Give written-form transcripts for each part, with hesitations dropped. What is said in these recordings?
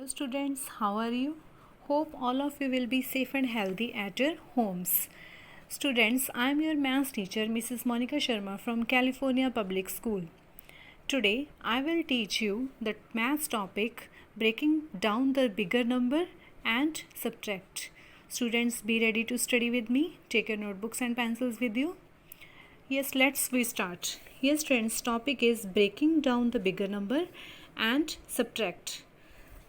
students, how are you? Hope all of you will be safe and healthy at your homes. Students, I am your maths teacher Mrs. Monica Sharma from California Public School. Today I will teach you the maths topic breaking down the bigger number and subtract. Students, be ready to study with me. Take your notebooks and pencils with you. Yes, we start. Yes, friends, topic is breaking down the bigger number and subtract.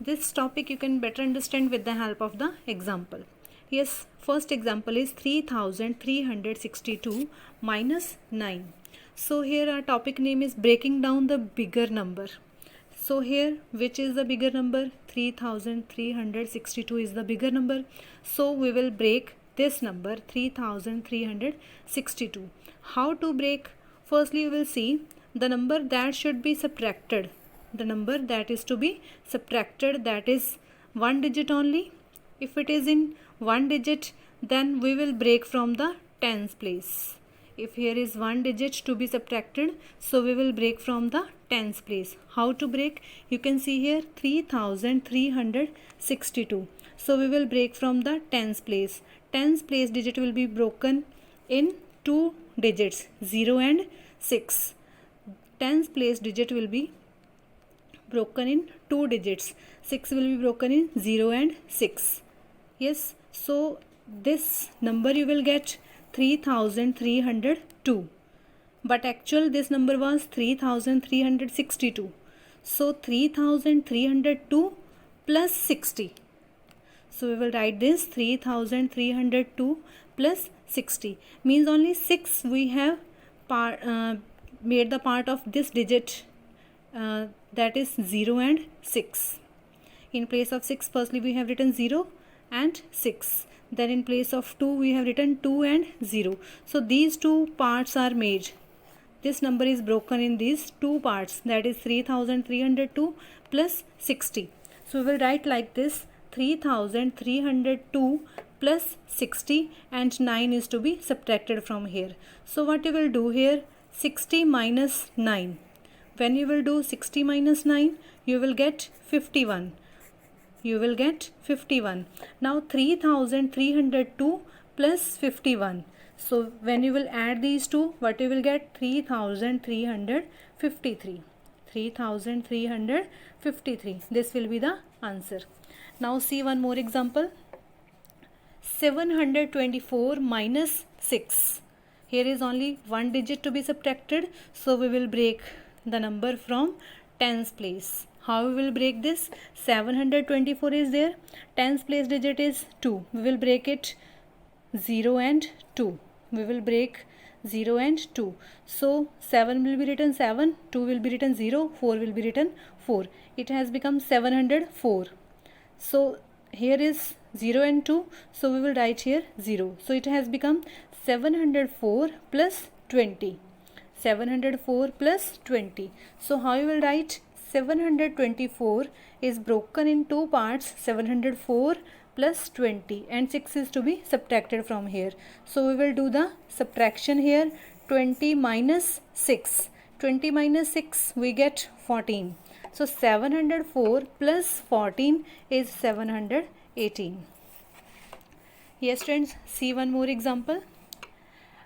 This topic you can better understand with the help of the example. Yes, first example is 3362 minus 9. So here our topic name is breaking down the bigger number. So here which is the bigger number? 3362 is the bigger number. So we will break this number 3362. How to break? Firstly you will see the number that should be subtracted. The number that is to be subtracted, that is one digit only. If it is in one digit, then we will break from the tens place. If here is one digit to be subtracted, so we will break from the tens place. How to break? You can see here 3362. So we will break from the tens place. Tens place digit will be broken in two digits, 0 and 6. Tens place digit will be broken in two digits. 6 will be broken in 0 and 6. Yes, so this number you will get 3302. But actual this number was 3362. So 3302 plus 60. So we will write this 3302 plus 60. Means only 6 we have made the part of this digit. That is 0 and 6. In place of 6, firstly we have written 0 and 6. Then in place of 2 we have written 2 and 0. So these two parts are made. This number is broken in these two parts, that is 3302 plus 60. So we will write like this: 3302 plus 60, and 9 is to be subtracted from here. So what you will do here? 60 minus 9. When you will do 60 minus 9, you will get 51. You will get 51. Now 3302 plus 51. So when you will add these two, what you will get? 3353. 3353. This will be the answer. Now see one more example. 724 minus 6. Here is only one digit to be subtracted. So we will break the number from tens place. How we will break this? 724 is there. Tens place digit is 2. We will break it 0 and 2. We will break 0 and 2. So 7 will be written 7, 2 will be written 0, 4 will be written 4. It has become 704. So here is 0 and 2. So we will write here 0. So it has become 704 plus 20. 704 plus 20. So how you will write? 724 is broken in two parts, 704 plus 20, and 6 is to be subtracted from here. So we will do the subtraction here. 20 minus 6. 20 minus 6 we get 14. So 704 plus 14 is 718. Yes friends, see one more example.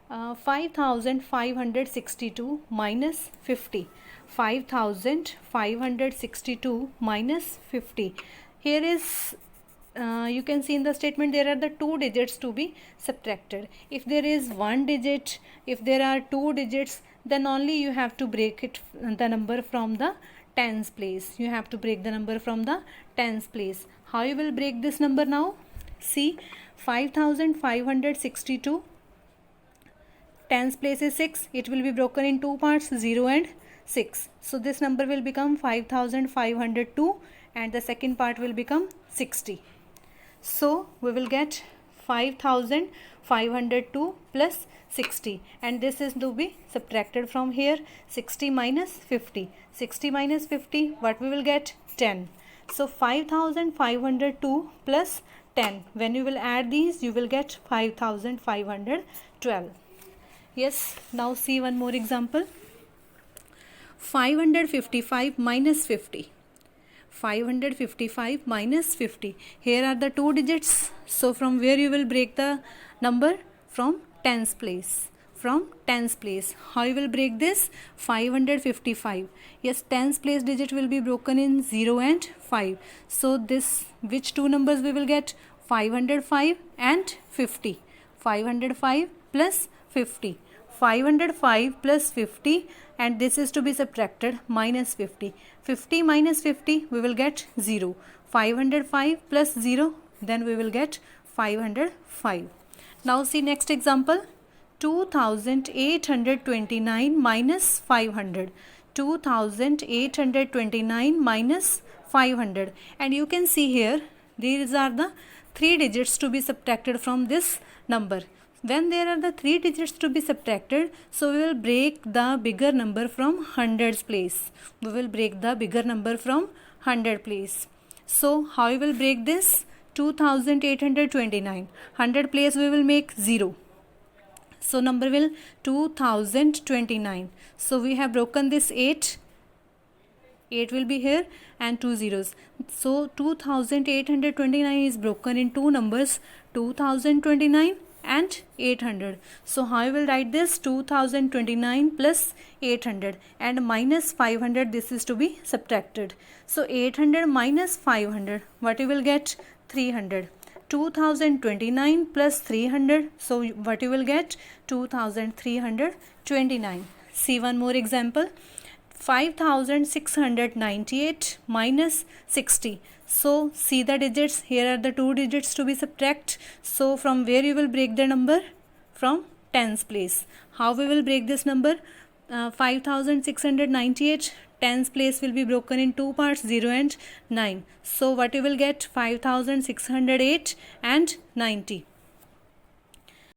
5562 minus 50. 5562 minus 50. Here is you can see in the statement there are the two digits to be subtracted. If there is one digit, if there are two digits, then only you have to break it, the number from the tens place. You have to break the number from the tens place. How you will break this number now? See, 5562. Tens place is 6. It will be broken in two parts, 0 and 6. So this number will become 5502, and the second part will become 60. So we will get 5502 plus 60, and this is to be subtracted from here. 60 minus 50. 60 minus 50, what we will get? 10. So 5502 plus 10. When you will add these, you will get 5512. Yes, now see one more example. 555 minus 50. 555 minus 50. Here are the two digits. So from where you will break the number? From tens place. From tens place. How you will break this? 555. Yes, tens place digit will be broken in 0 and 5. So this, which two numbers we will get? 505 and 50. 505 plus 50. 505 plus 50, and this is to be subtracted, minus 50. 50 minus 50, we will get 0. 505 plus 0, then we will get 505. Now see next example. 2829 minus 500. 2829 minus 500. And you can see here, these are the three digits to be subtracted from this number. When there are the three digits to be subtracted, so we will break the bigger number from hundreds place. We will break the bigger number from 100 place. So how we will break this? 2829. 100 place we will make 0. So number will 2029. So we have broken this 8. 8 will be here and 2 zeros. So 2829 is broken in two numbers, 2029 and 800. So how I will write this? 2029 plus 800 and minus 500, this is to be subtracted. So 800 minus 500, what you will get? 300. 2029 plus 300, so what you will get? 2329. See one more example. 5698 minus 60. So see the digits. Here are the two digits to be subtract. So from where you will break the number? From tens place. How we will break this number? 5698, tens place will be broken in two parts, 0 and 9. So what you will get? 5608 and 90.